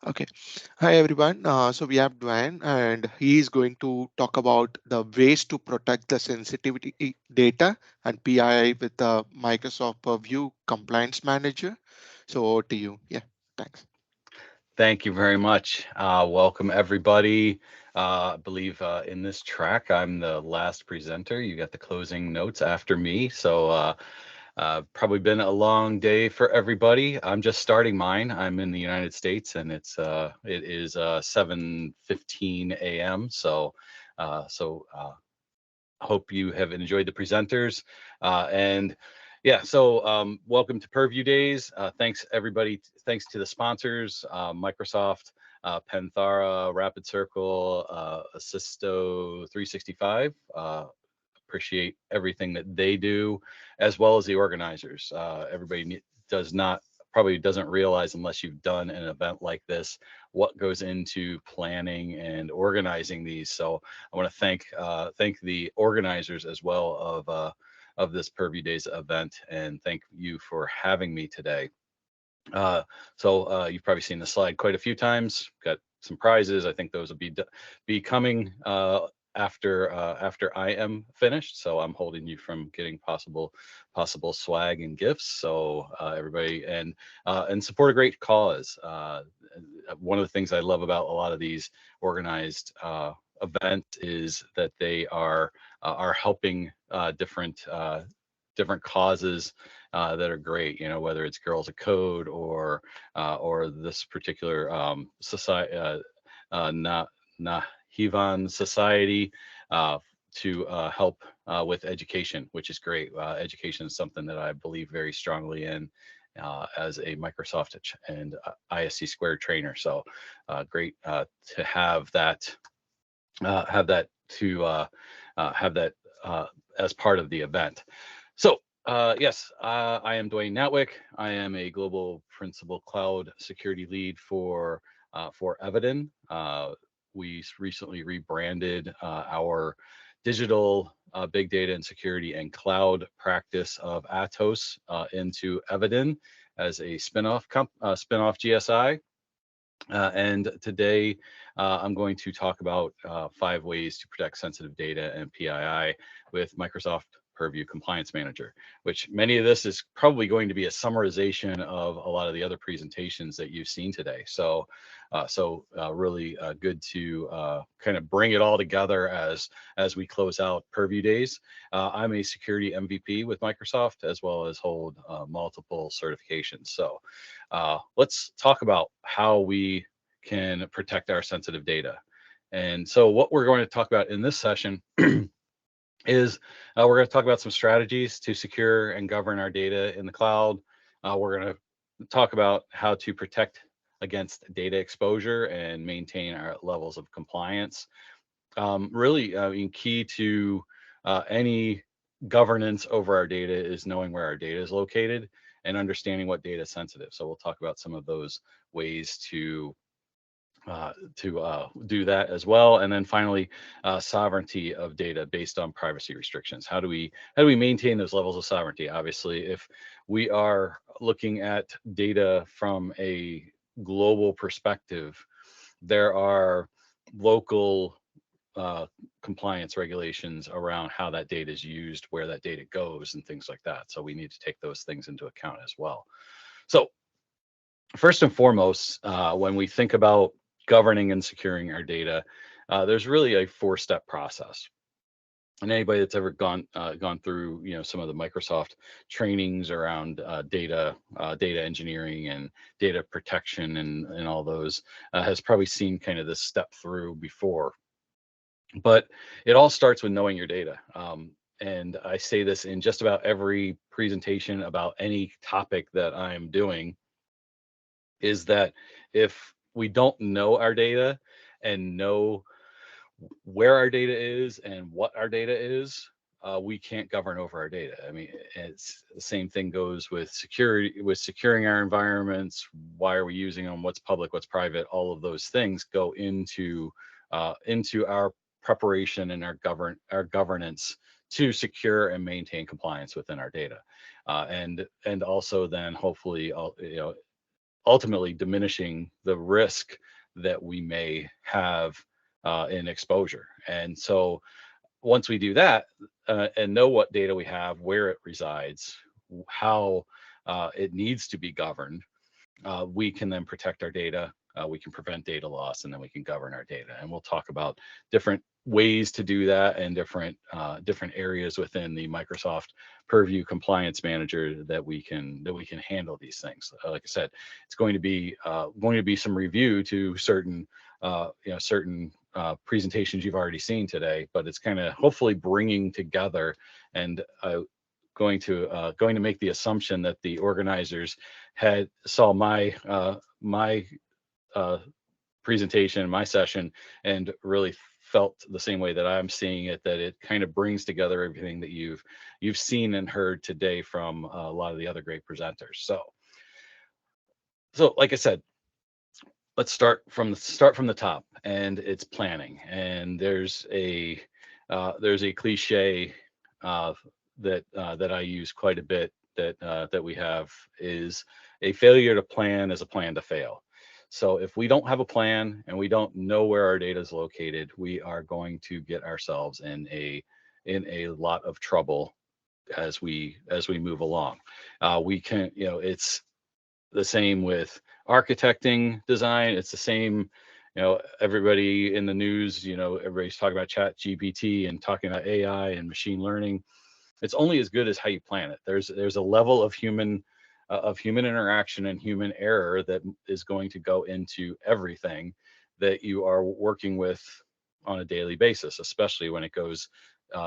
Okay. Hi, everyone. So we have Dwayne, and he is going to talk about the ways to protect the sensitivity data and PII with the Microsoft Purview Compliance Manager. So over to you. Yeah, thanks. Thank you very much. Welcome, everybody. I believe in this track, I'm the last presenter. You got the closing notes after me. Probably been a long day for everybody. I'm just starting mine. I'm in the United States, and it is 7:15 a.m. Hope you have enjoyed the presenters. And yeah, welcome to Purview Days. Thanks everybody. Thanks to the sponsors, Microsoft, Penthara, Rapid Circle, Assisto 365. Appreciate everything that they do, as well as the organizers. Does not probably doesn't realize unless you've done an event like this what goes into planning and organizing these. So I want to thank the organizers as well of this Purview Days event, and thank you for having me today. You've probably seen the slide quite a few times. Got some prizes. I think those will be coming after I am finished. So I'm holding you from getting possible swag and gifts. So everybody and support a great cause. One of the things I love about a lot of these organized events is that they are helping different causes that are great. You know, whether it's Girls of Code or this particular society, Na Nahivan Society, uh, to help with education, which is great. Education is something that I believe very strongly in. As a Microsoft and ISC squared trainer, so great to have that to have that as part of the event. Yes, I am Dwayne Natwick. I am a global principal cloud security lead for Eviden. We recently rebranded our digital big data and security and cloud practice of Atos into Eviden as a spinoff GSI. And today I'm going to talk about 5 ways to protect sensitive data and PII with Microsoft Purview Compliance Manager, which many of this is probably going to be a summarization of a lot of the other presentations that you've seen today. Really good to kind of bring it all together as we close out Purview Days. I'm a security MVP with Microsoft, as well as hold multiple certifications. Let's talk about how we can protect our sensitive data. And so what we're going to talk about in this session is we're going to talk about some strategies to secure and govern our data in the cloud. We're going to talk about how to protect against data exposure and maintain our levels of compliance. Really, I mean, key to any governance over our data is knowing where our data is located and understanding what data is sensitive. So we'll talk about some of those ways to do that as well. And then finally, sovereignty of data based on privacy restrictions. How do we maintain those levels of sovereignty? Obviously, if we are looking at data from a global perspective, there are local uh, compliance regulations around how that data is used, where that data goes, and things like that. So we need to take those things into account as well. So first and foremost, when we think about governing and securing our data, there's really a 4-step process. And anybody that's ever gone through, you know, some of the Microsoft trainings around data engineering and data protection and all those has probably seen kind of this step through before. But it all starts with knowing your data. And I say this in just about every presentation about any topic that I'm doing, is that if we don't know our data and know where our data is and what our data is, we can't govern over our data. I mean, it's the same thing goes with security, with securing our environments. Why are we using them? What's public? What's private? All of those things go into our preparation and our governance to secure and maintain compliance within our data, and also then hopefully, ultimately diminishing the risk that we may have in exposure. And so once we do that and know what data we have, where it resides, how it needs to be governed, we can then protect our data. We can prevent data loss, and then we can govern our data. And we'll talk about different ways to do that and different areas within the Microsoft Purview Compliance Manager that we can handle these things. Like I said, it's going to be some review to certain presentations you've already seen today, but it's kind of hopefully bringing together and going to make the assumption that the organizers had saw my uh, presentation, my session, and really felt the same way that I'm seeing it. That it kind of brings together everything that you've seen and heard today from a lot of the other great presenters. So like I said, let's start from the top, and it's planning. And there's a cliche uh, that I use quite a bit, that we have, is a failure to plan is a plan to fail. So if we don't have a plan and we don't know where our data is located, we are going to get ourselves in a lot of trouble as we move along. We can, it's the same with architecting design. It's the same, everybody in the news, everybody's talking about chat GPT and talking about AI and machine learning. It's only as good as how you plan it. There's a level of human interaction and human error that is going to go into everything that you are working with on a daily basis, especially when it goes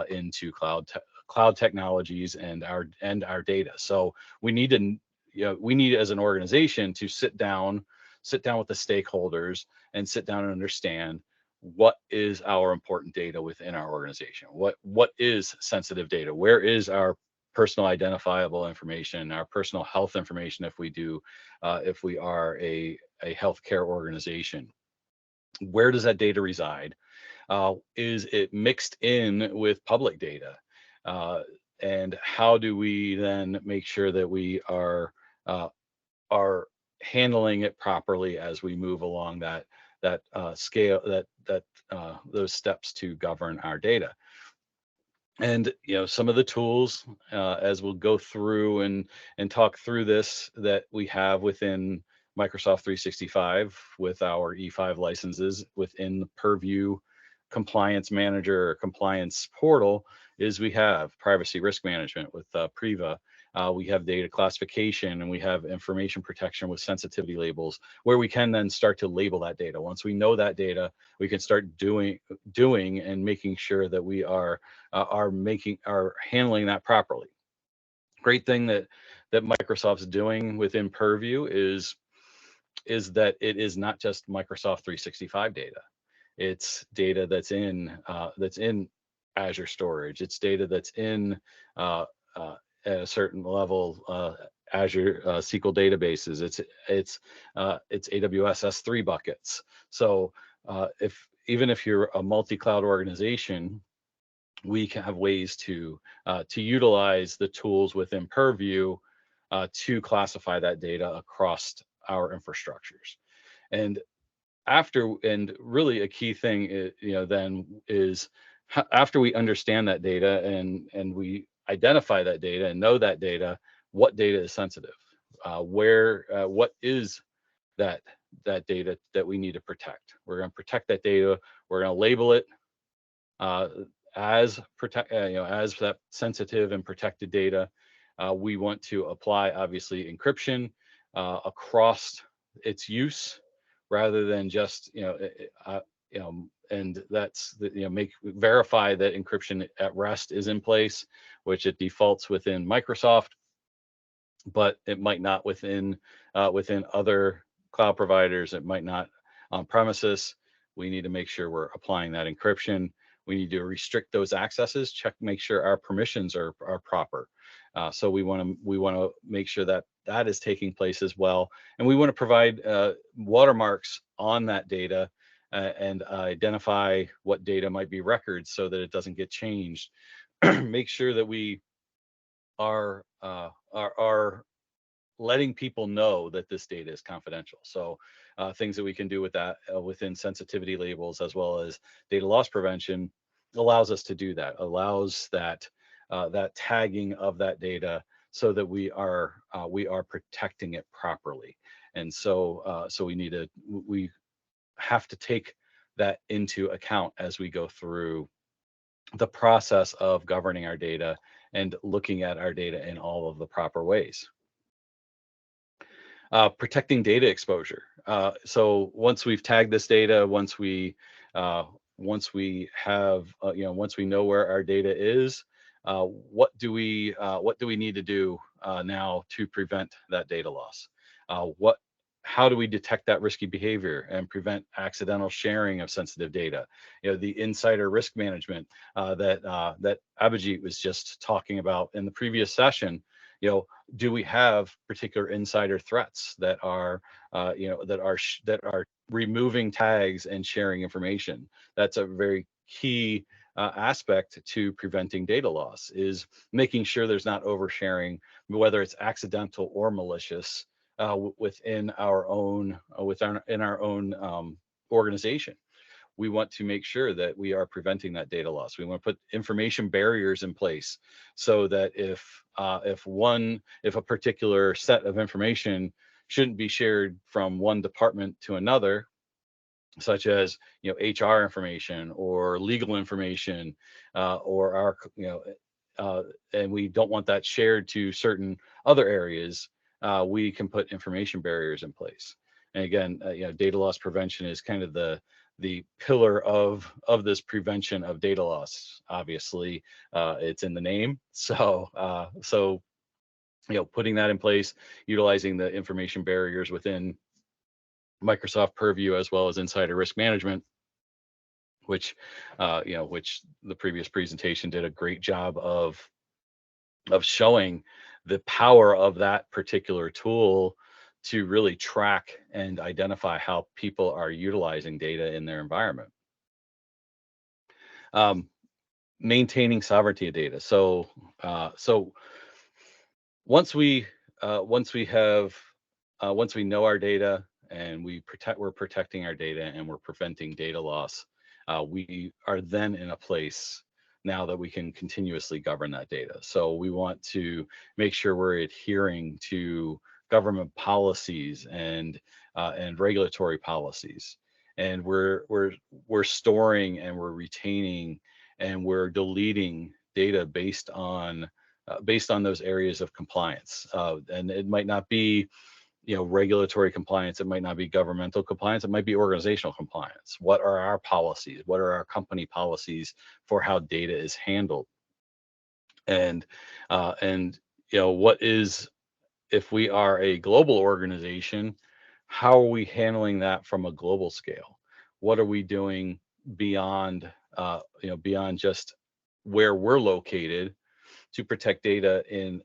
into cloud technologies and our data. So we need to, we need, as an organization, to sit down with the stakeholders and sit down and understand what is our important data within our organization. What is sensitive data? Where is our personal identifiable information, our personal health information, if we are a healthcare organization? Where does that data reside? Is it mixed in with public data? Uh, and how do we then make sure that we uh, are handling it properly as we move along that scale, those steps to govern our data? And some of the tools, as we'll go through and talk through this, that we have within Microsoft 365 with our E5 licenses within the Purview Compliance Manager or Compliance Portal, is we have privacy risk management with Priva. We have data classification, and we have information protection with sensitivity labels, where we can then start to label that data. Once we know that data, we can start doing and making sure that we are handling that properly. Great thing that Microsoft's doing within Purview is that it is not just Microsoft 365 data. It's data that's in Azure storage. It's data that's in uh, at a certain level, Azure SQL databases. It's AWS S3 buckets. So if even if you're a multi-cloud organization, we can have ways to utilize the tools within Purview to classify that data across our infrastructures. And really a key thing then is, after we understand that data and we identify that data and know that data, what data is sensitive, what is that data that we need to protect. We're going to protect that data. We're going to label it uh, as that sensitive and protected data. We want to apply, obviously, encryption across its use, rather than just and that's make verify that encryption at rest is in place, which it defaults within Microsoft, but it might not within other cloud providers. It might not on premises. We need to make sure we're applying that encryption. We need to restrict those accesses, make sure our permissions are proper. So we want to make sure that that is taking place as well, and we want to provide watermarks on that data and identify what data might be records so that it doesn't get changed. Make sure that we are letting people know that this data is confidential. So things that we can do with that within sensitivity labels as well as data loss prevention allows us to do that, allows that that tagging of that data so that we are protecting it properly. And so so we have to take that into account as we go through the process of governing our data and looking at our data in all of the proper ways. Protecting data exposure. So once we've tagged this data, uh, once we have once we know where our data is, what do we need to do now to prevent that data loss? What How do we detect that risky behavior and prevent accidental sharing of sensitive data? The insider risk management that Abhijit was just talking about in the previous session. Do we have particular insider threats that are that are removing tags and sharing information? That's a very key aspect to preventing data loss, is making sure there's not oversharing, whether it's accidental or malicious, within our own in our own organization. We want to make sure that we are preventing that data loss. We want to put information barriers in place so that if a particular set of information shouldn't be shared from one department to another, such as HR information or legal information, or our and we don't want that shared to certain other areas, we can put information barriers in place. And again, data loss prevention is kind of the pillar of this prevention of data loss. Obviously, it's in the name. So putting that in place, utilizing the information barriers within Microsoft Purview as well as insider risk management, which the previous presentation did a great job of showing the power of that particular tool to really track and identify how people are utilizing data in their environment. Um, Maintaining sovereignty of data. So once we once we have once we know our data and we're protecting our data and we're preventing data loss, we are then in a place now that we can continuously govern that data. So we want to make sure we're adhering to government policies and regulatory policies, and we're storing and we're retaining and we're deleting data based on those areas of compliance. And it might not be, regulatory compliance. It might not be governmental compliance. It might be organizational compliance. What are our policies? What are our company policies for how data is handled? And what is, if we are a global organization, how are we handling that from a global scale? What are we doing beyond, beyond just where we're located to protect data and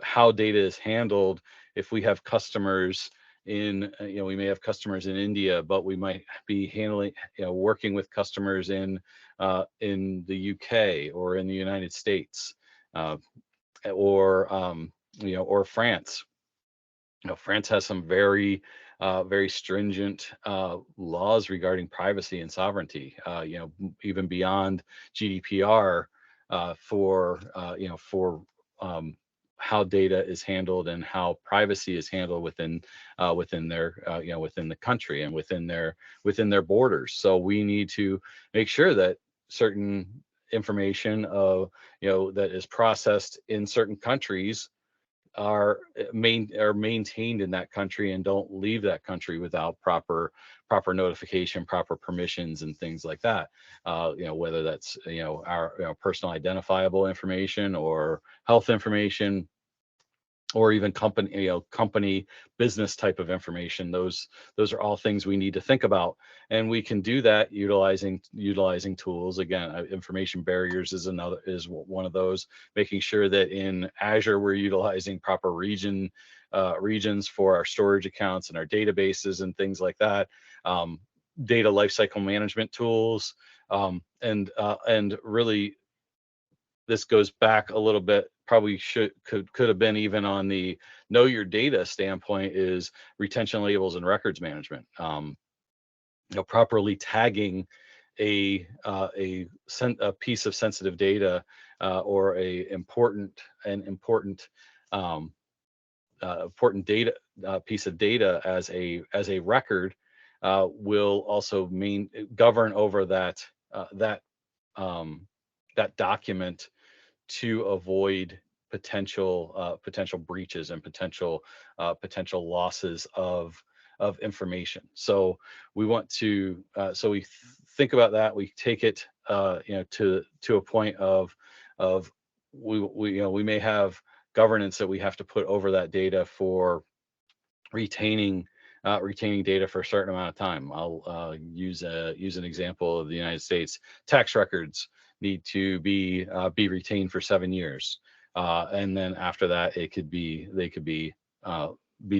how data is handled? If we have customers we may have customers in India, but we might be handling, working with customers in the UK or in the United States, uh, or France. France has some very stringent laws regarding privacy and sovereignty. Even beyond GDPR, for how data is handled and how privacy is handled within the country and within their borders. So we need to make sure that certain information that is processed in certain countries are maintained in that country and don't leave that country without proper notification, proper permissions, and things like that. Whether that's our personal identifiable information or health information, or even company business type of information. Those are all things we need to think about, and we can do that utilizing tools. Again, information barriers is one of those. Making sure that in Azure we're utilizing proper regions for our storage accounts and our databases and things like that. Data lifecycle management tools, and really this goes back a little bit, probably could have been even on the know your data standpoint, is retention labels and records management. Properly tagging a piece of sensitive data, or a important um, important data piece of data as a record, will also govern over um, that document, to avoid potential breaches and potential losses of information. So we want to think about that. We take it to a point of we may have governance that we have to put over that data for retaining retaining data for a certain amount of time. I'll use an example of the United States. Tax records need to be retained for 7 years, and then after that, they could be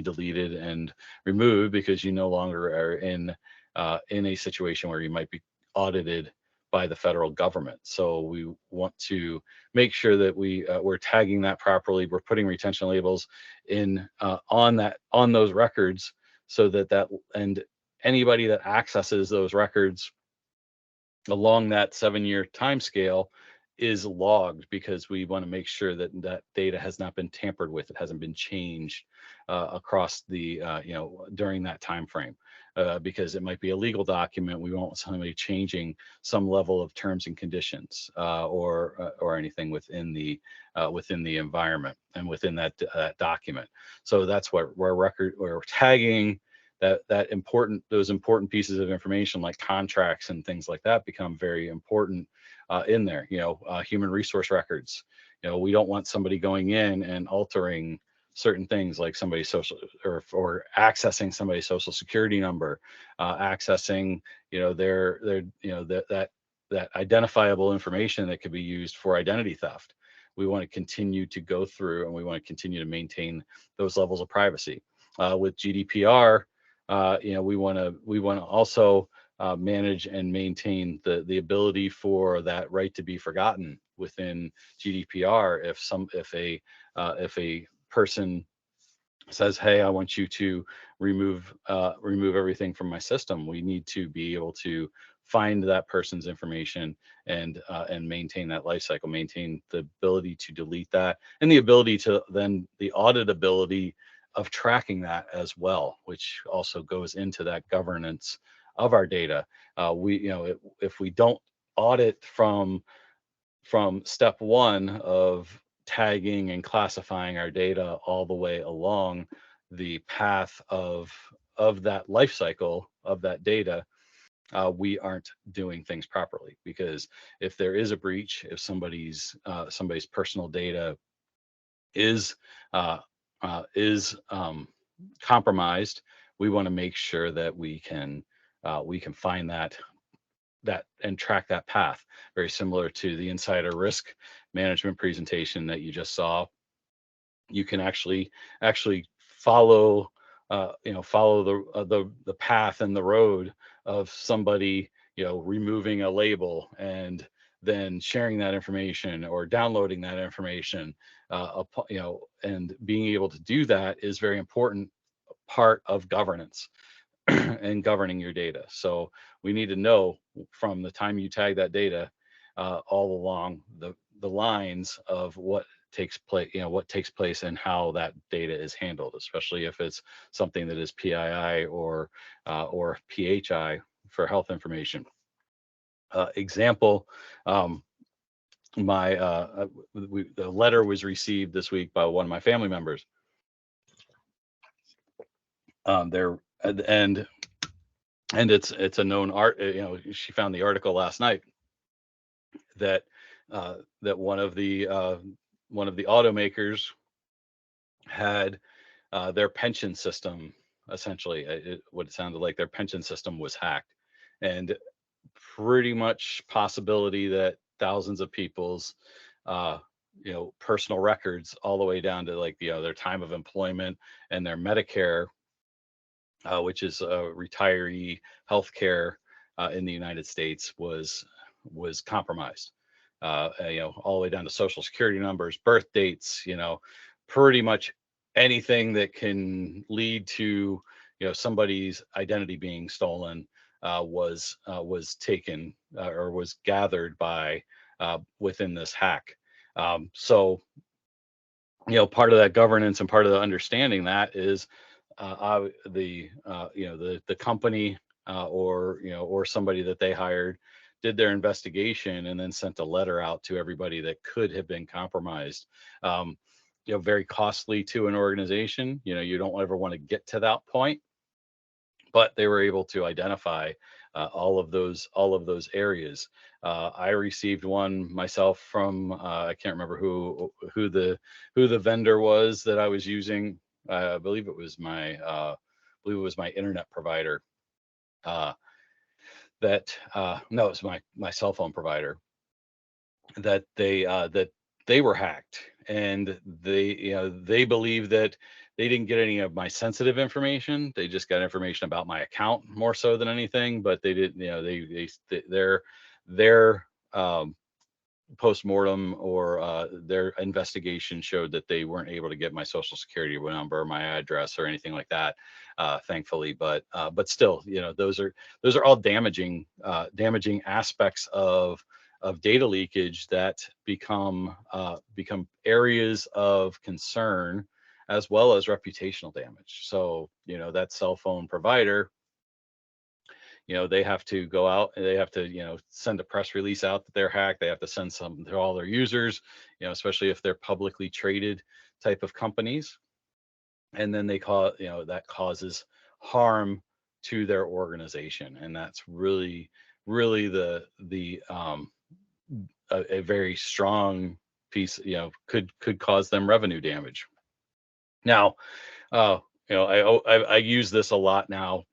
deleted and removed, because you no longer are in a situation where you might be audited by the federal government. So we want to make sure that we're tagging that properly. We're putting retention labels in on those records, so that and anybody that accesses those records along that 7-year time scale is logged, because we want to make sure that that data has not been tampered with, it hasn't been changed across the during that time frame, because it might be a legal document. We won't want somebody changing some level of terms and conditions, or anything within the environment and within that document. So that's what we're tagging. Those important pieces of information, like contracts and things like that, become very important in there. Human resource records. We don't want somebody going in and altering certain things, like somebody's social, or accessing somebody's social security number, accessing their that identifiable information that could be used for identity theft. We want to continue to go through, and we want to continue to maintain those levels of privacy. With GDPR, we want to also manage and maintain the ability for that right to be forgotten within GDPR. If a person says, "Hey, I want you to remove everything from my system," we need to be able to find that person's information, and maintain that life cycle, maintain the ability to delete that, and the ability to then the auditability of tracking that as well, which also goes into that governance of our data. If we don't audit from step one of tagging and classifying our data all the way along the path of that life cycle of that data, we aren't doing things properly. Because if there is a breach, if somebody's personal data is uh, compromised, we want to make sure that we can find that and track that path. Very similar to the insider risk management presentation that you just saw. You can actually follow follow the path and the road of somebody removing a label, and then sharing that information or downloading that information, and being able to do that is very important part of governance and governing your data. So we need to know from the time you tag that data, all along the lines of what takes place and how that data is handled, especially if it's something that is PII or PHI for health information. Example, my the letter was received this week by one of my family members. There and it's a known art. She found the article last night that that one of the automakers had their pension system, essentially what it sounded like, their pension system was hacked, and pretty much possibility that thousands of people's uh, personal records, all the way down to like their time of employment and their Medicare, which is retiree healthcare in the United States, was compromised. all the way down to social security numbers, birth dates, pretty much anything that can lead to, somebody's identity being stolen was taken or was gathered by within this hack. So part of that governance and part of the understanding that is the company or somebody that they hired did their investigation and then sent a letter out to everybody that could have been compromised. um, Very costly to an organization. You don't ever want to get to that point, but they were able to identify all of those areas. I received one myself from I can't remember who the vendor was that I was using. I believe it was my internet provider. Uh, that No, it was my cell phone provider that they were hacked, and they believe that they didn't get any of my sensitive information. They just got information about my account more so than anything. But they didn't, their post-mortem or their investigation showed that they weren't able to get my social security number, my address, or anything like that, thankfully. But still, those are all damaging aspects of data leakage that become areas of concern, as well as reputational damage. So that cell phone provider, they have to go out and they have to send a press release out that they're hacked. They have to send some to all their users, especially if they're publicly traded type of companies. And then that causes harm to their organization, and that's really a very strong piece. Could cause them revenue damage. Now, I use this a lot now.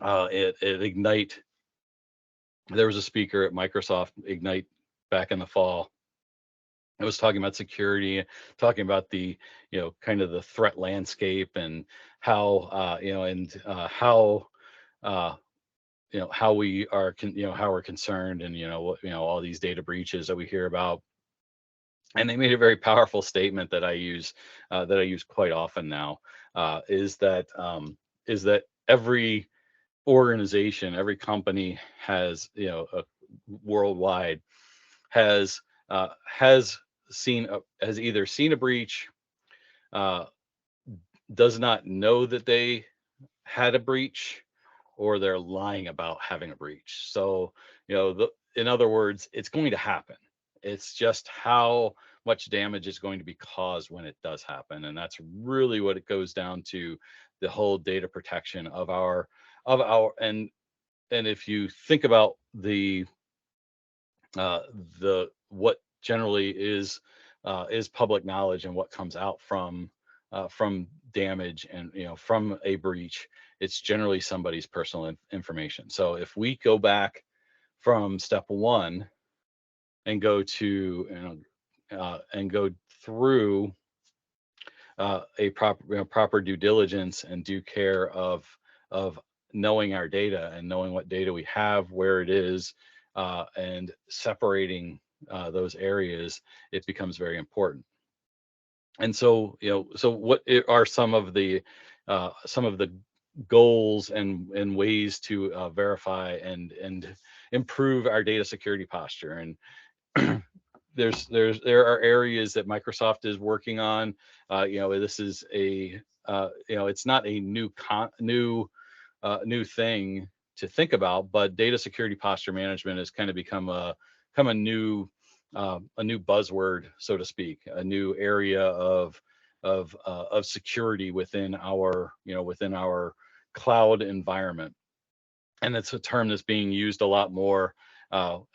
At Ignite, there was a speaker at Microsoft Ignite back in the fall. I was talking about security, talking about the, kind of the threat landscape, and how, how, uh, how we are, how we're concerned, and, all these data breaches that we hear about. And they made a very powerful statement that I use quite often now, is that every organization, every company has, worldwide, has has either seen a breach, uh, does not know that they had a breach, or they're lying about having a breach. So, in other words, it's going to happen. It's just how much damage is going to be caused when it does happen. And that's really what it goes down to, the whole data protection and if you think about uh, what generally is public knowledge, and what comes out from damage, and from a breach, it's generally somebody's personal information. So if we go back from step one and go to and go through a proper due diligence, and due care of knowing our data, and knowing what data we have, where it is, and separating those areas, it becomes very important. And so, what are some of the goals and ways to verify and improve our data security posture? And there are areas that Microsoft is working on. This is it's not a new thing to think about, but data security posture management has kind of become a new buzzword, so to speak, a new area of security within our cloud environment. And it's a term that's being used a lot more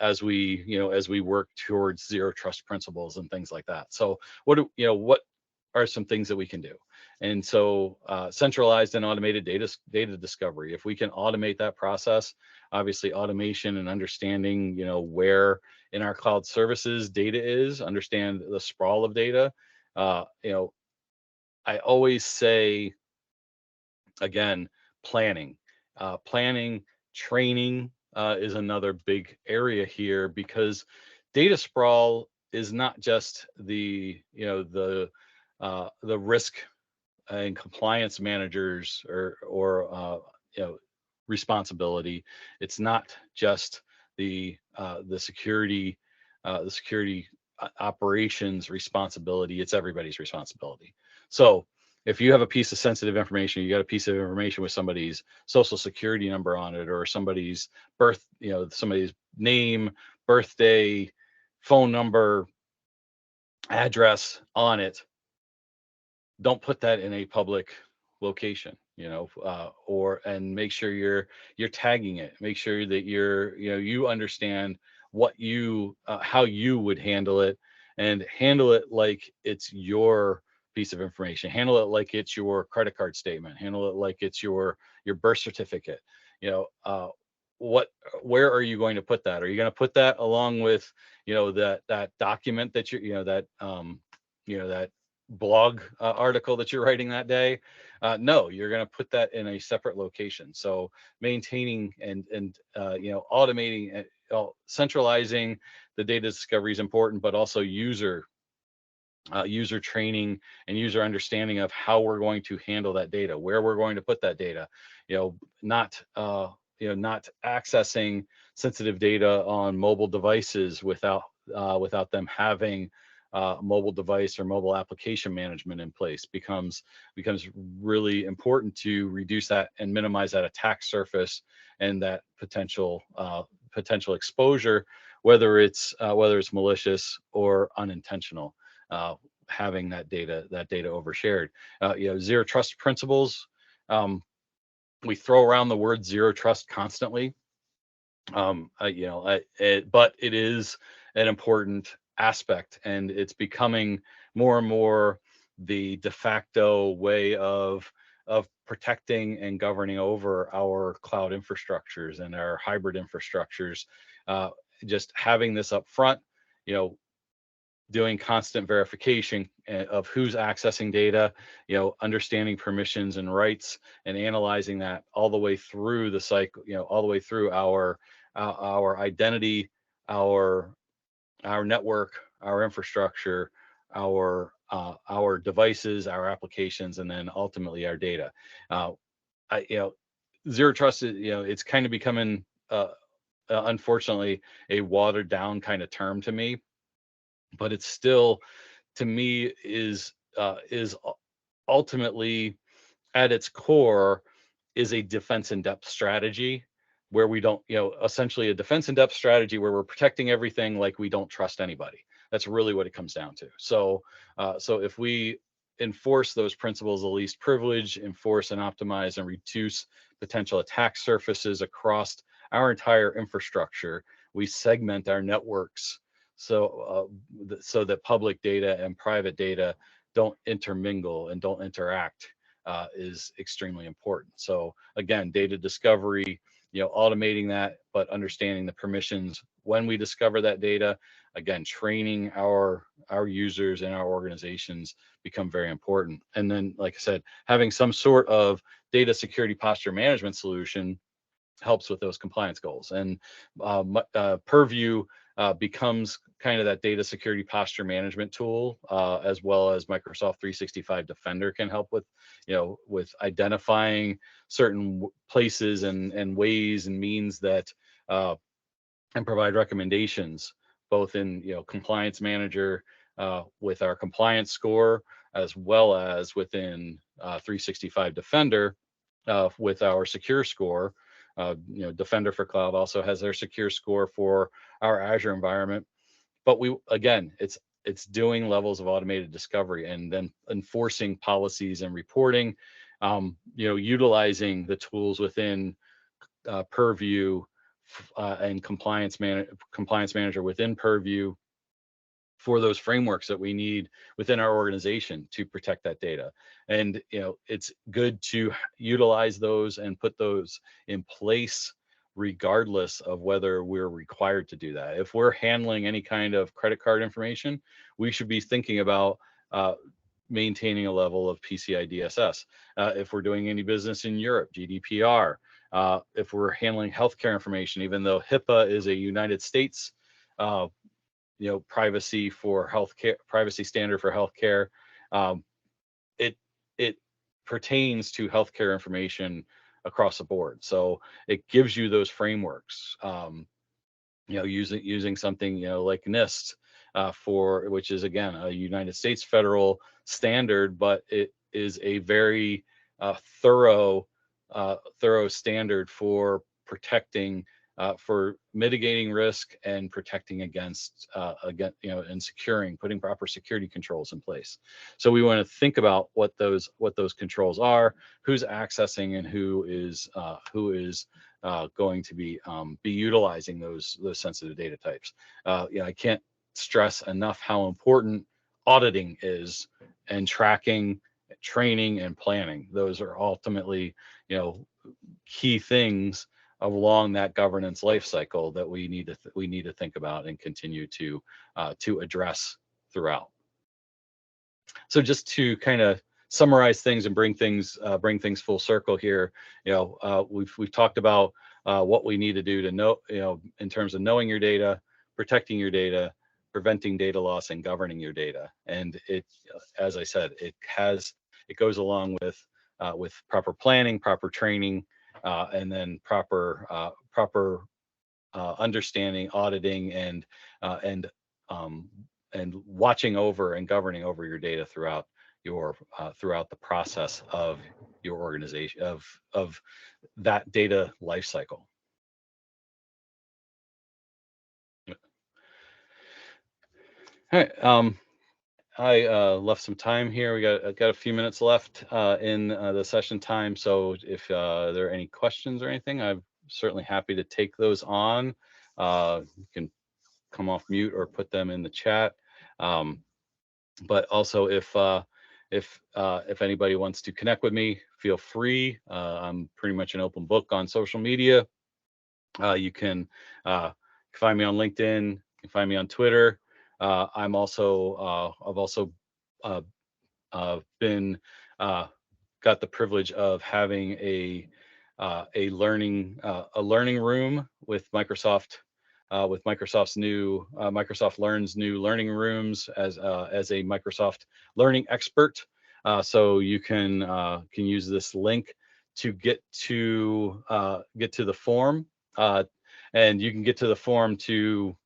as we work towards zero trust principles and things like that. So what are some things that we can do? And so centralized and automated data discovery. If we can automate that process, obviously automation and understanding, where in our cloud services data is, understand the sprawl of data. Uh, you know, I always say, again, planning. Planning, training is another big area here, because data sprawl is not just the risk and compliance managers or responsibility. It's not just the security operations responsibility. It's everybody's responsibility. So if you have a piece of sensitive information, you got a piece of information with somebody's social security number on it, or somebody's somebody's name, birthday, phone number, address on it, don't put that in a public location, or and make sure you're tagging it. Make sure that you understand what how you would handle it, and handle it like it's your piece of information. Handle it like it's your credit card statement. Handle it like it's your birth certificate. You know, what where are you going to put that? Are you going to put that along with that document that that blog article that you're writing that day? No, you're going to put that in a separate location. So maintaining and automating, centralizing the data discovery is important, but also user training and user understanding of how we're going to handle that data, where we're going to put that data. Not accessing sensitive data on mobile devices without them having mobile device or mobile application management in place becomes really important to reduce that and minimize that attack surface and that potential exposure, whether it's malicious or unintentional. Having that data overshared. Zero trust principles. We throw around the word zero trust constantly. But it is an important aspect, and it's becoming more and more the de facto way of protecting and governing over our cloud infrastructures and our hybrid infrastructures. Just having this up front, you know, doing constant verification of who's accessing data, understanding permissions and rights, and analyzing that all the way through the cycle, all the way through our identity, our network, our infrastructure, our devices, our applications, and then ultimately our data. Uh, Zero trust is, it's kind of becoming, unfortunately, a watered down kind of term to me, but it's still, to me, is ultimately, at its core, is a defense in depth strategy, where we don't, essentially a defense in depth strategy where we're protecting everything like we don't trust anybody. That's really what it comes down to. So if we enforce those principles of least privilege, enforce and optimize and reduce potential attack surfaces across our entire infrastructure, we segment our networks so that public data and private data don't intermingle and don't interact, is extremely important. So again, data discovery, automating that, but understanding the permissions when we discover that data. Again, training our users and our organizations become very important. And then, like I said, having some sort of data security posture management solution helps with those compliance goals. And Purview becomes kind of that data security posture management tool, as well as Microsoft 365 Defender can help with identifying certain places and ways and means that and provide recommendations, both in compliance manager, with our compliance score, as well as within 365 Defender, with our secure score. Defender for Cloud also has their secure score for our Azure environment. But it's doing levels of automated discovery and then enforcing policies and reporting, utilizing the tools within Purview, and compliance manager within Purview, for those frameworks that we need within our organization to protect that data. And it's good to utilize those and put those in place regardless of whether we're required to do that. If we're handling any kind of credit card information, we should be thinking about maintaining a level of PCI DSS. If we're doing any business in Europe, GDPR. If we're handling healthcare information, even though HIPAA is a United States privacy for healthcare, privacy standard for healthcare. It it pertains to healthcare information across the board. So it gives you those frameworks. Using something like NIST, for which is again a United States federal standard, but it is a very thorough standard for protecting, for mitigating risk and protecting against and securing, putting proper security controls in place. So we want to think about what those controls are, who's accessing, and who is going to be utilizing those sensitive data types. I can't stress enough how important auditing is, and tracking, training, and planning. Those are ultimately, key things along that governance life cycle that we need to think about and continue to address throughout. So just to kind of summarize things and bring things full circle here, we've talked about what we need to do to know, in terms of knowing your data, protecting your data, preventing data loss, and governing your data. And it, as I said, it goes along with proper planning, proper training, and then proper understanding, auditing, and watching over and governing over your data throughout the process of your organization, of that data lifecycle. All right. I left some time here. We got a few minutes left in the session time. So if there are any questions or anything, I'm certainly happy to take those on. You can come off mute or put them in the chat. But also, if anybody wants to connect with me, feel free. I'm pretty much an open book on social media. You can find me on LinkedIn. You can find me on Twitter. I've also been got the privilege of having a learning room with Microsoft. With Microsoft's new Microsoft Learn's new learning rooms as a Microsoft learning expert. So you can use this link to get to the form, and you can get to the form to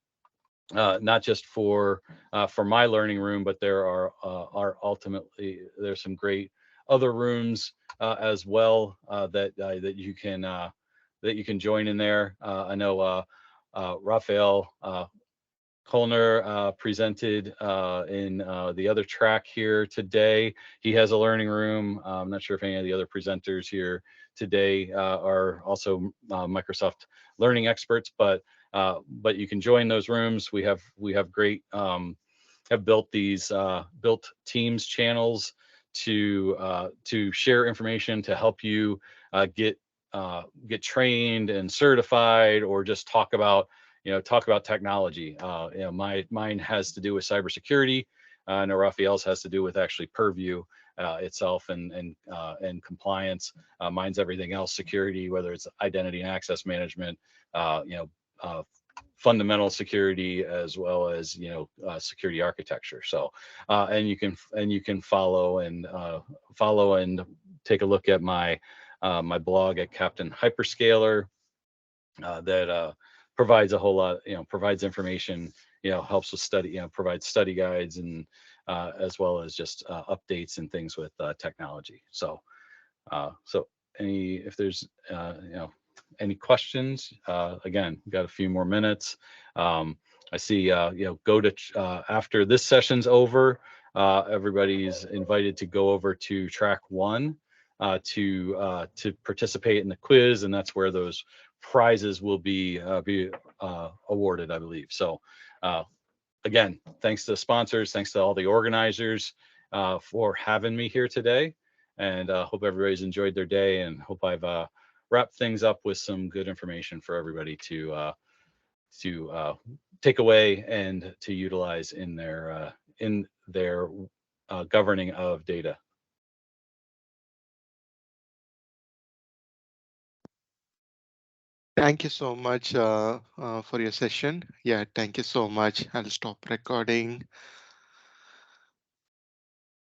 not just for my learning room, but there are ultimately there's some great other rooms as well that you can join in there. I know Raphael Kolner presented in the other track here today. He has a learning room. I'm not sure if any of the other presenters here today are also Microsoft learning experts, but you can join those rooms. We have great have built these built Teams channels to share information, to help you get trained and certified, or just talk about technology. Mine has to do with cybersecurity. I know Raphael's has to do with actually Purview itself and compliance. Mine's everything else, security, whether it's identity and access management, fundamental security, as well as security architecture. So and you can follow and take a look at my my blog at Captain Hyperscaler that provides a whole lot, provides information, helps with study, provides study guides, and as well as just updates and things with technology. So if there's any questions, again, we've got a few more minutes. I see, go to after this session's over, everybody's invited to go over to track 1 to participate in the quiz, and that's where those prizes will be awarded, I believe. So again, thanks to the sponsors, thanks to all the organizers for having me here today, and hope everybody's enjoyed their day, and hope I've wrapped things up with some good information for everybody to take away and to utilize in their governing of data. Thank you so much for your session. Yeah, thank you so much. I'll stop recording.